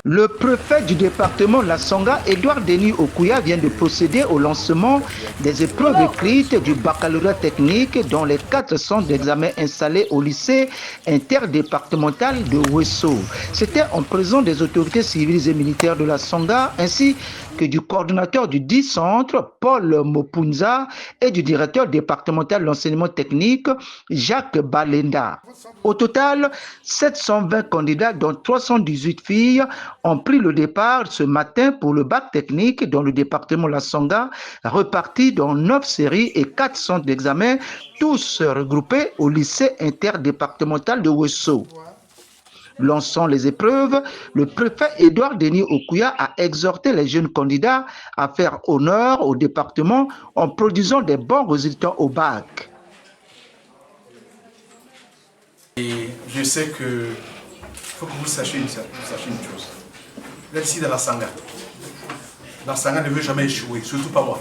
Le préfet du département La Songa, Edouard Denis Okuya, vient de procéder au lancement des épreuves écrites du baccalauréat technique dans les 4 centres d'examen installés au lycée interdépartemental de Wesso. C'était en présence des autorités civiles et militaires de La Songa ainsi que du coordonnateur du 10 centre, Paul Mopunza, et du directeur départemental de l'enseignement technique, Jacques Balenda. Au total, 720 candidats, dont 318 filles, ont pris le départ ce matin pour le bac technique dans le département La Songa, repartis dans 9 séries et 4 centres d'examen, tous regroupés au lycée interdépartemental de Wesso. Lançant les épreuves, le préfet Edouard Denis Okuya a exhorté les jeunes candidats à faire honneur au département en produisant des bons résultats au bac. Et je sais que faut que vous sachiez une chose. Là, ici dans la Sangha ne veut jamais échouer, surtout pas moi.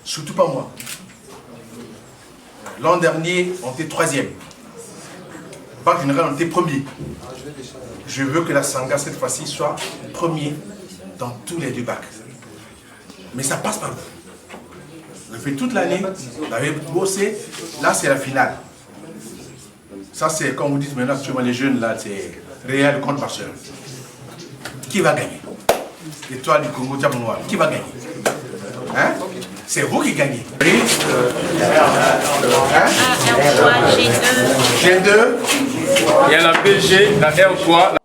Surtout pas moi. L'an dernier, on était 3e. Bac général, on était 1er. Je veux que la Sangha, cette fois-ci, soit 1er dans tous les 2 bacs. Mais ça passe par vous. Vous avez fait toute l'année, vous avez bossé, là c'est la finale. Ça c'est, comme vous dites maintenant, actuellement les jeunes là, c'est réel contre marcheur. Qui va gagner? L'étoile du Congo Diamonois, qui va gagner? Hein? C'est vous qui gagnez. G2. Il y a la BG, la R3.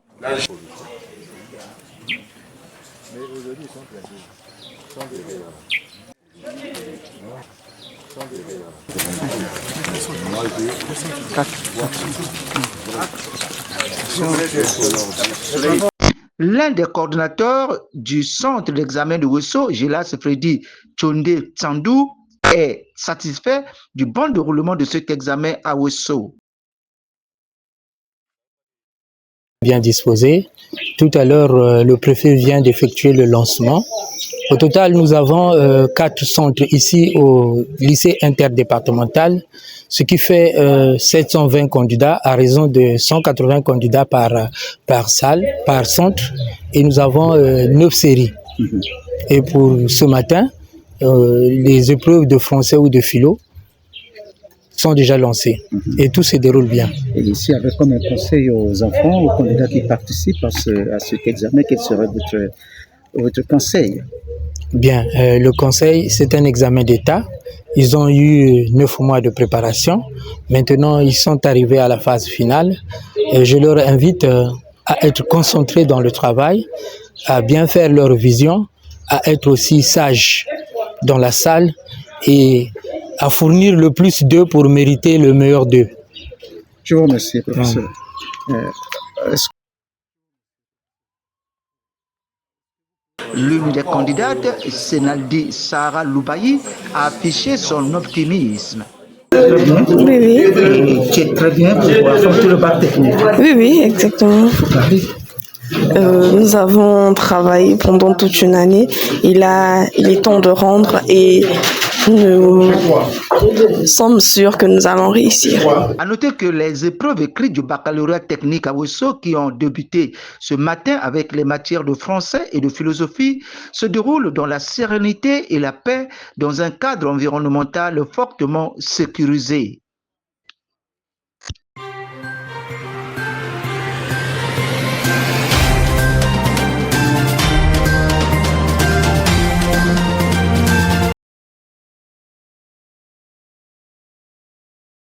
L'un des coordonnateurs du centre d'examen de Wesso, Gélas Freddy Tchonde Tsandou, est satisfait du bon déroulement de cet examen à Wesso. Bien disposé. Tout à l'heure, le préfet vient d'effectuer le lancement. Au total, nous avons 4 centres ici au lycée interdépartemental, ce qui fait 720 candidats à raison de 180 candidats par salle, par centre, et nous avons 9 séries. Et pour ce matin, les épreuves de français ou de philo sont déjà lancées et tout se déroule bien. Et ici, avec comme un conseil aux enfants, aux candidats qui participent à cet examen, quel serait votre conseil? Bien, le conseil, c'est un examen d'État. Ils ont eu 9 mois de préparation. Maintenant, ils sont arrivés à la phase finale. Et je leur invite à être concentrés dans le travail, à bien faire leur vision, à être aussi sages dans la salle et à fournir le plus d'eux pour mériter le meilleur d'eux. Je vous remercie, professeur. L'une des candidates, Senaldi Sarah Loubayi, a affiché son optimisme. Oui. Et tu es très bien pour affronter le bac technique. Oui, exactement. Nous avons travaillé pendant toute une année. Il est temps de rendre et nous sommes sûrs que nous allons réussir. À noter que les épreuves écrites du baccalauréat technique à Wesso qui ont débuté ce matin avec les matières de français et de philosophie se déroulent dans la sérénité et la paix dans un cadre environnemental fortement sécurisé.